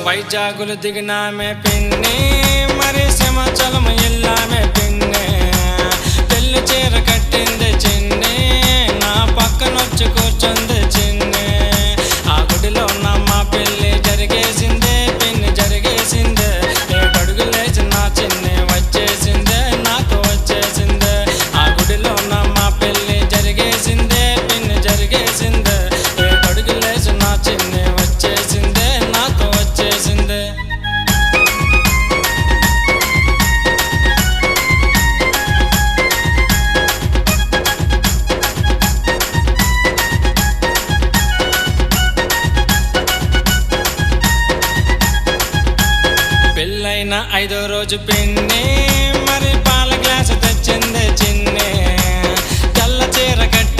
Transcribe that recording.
వైజాగులు దిగినామే పిన్ని మరి సింహాచలం ఎల్లామే పిన్ని పెళ్లి చీర కట్టింది చిన్ని నా పక్కనొచ్చి కూర్చుంది చిన్ని ఆ గుడిలో మా పెళ్లి జరిగేసిందే పిన్ని జరిగేసిందే ఏడడుగు లేచి నా చిన్ని వచ్చేసిందే నాతో వచ్చేసిందే ఆ గుడిలో మా పెళ్లి జరిగేసిందే పిన్ని జరిగేసిందే ఏడడుగు లేచి నా చిన్ని వచ్చేసిందే నాతో వచ్చేసిందే పెళ్ళైన 5వ రోజు పిన్ని మరి పాల గ్లాసు తెచ్చింది చిన్ని తెల్ల చీర కట్టి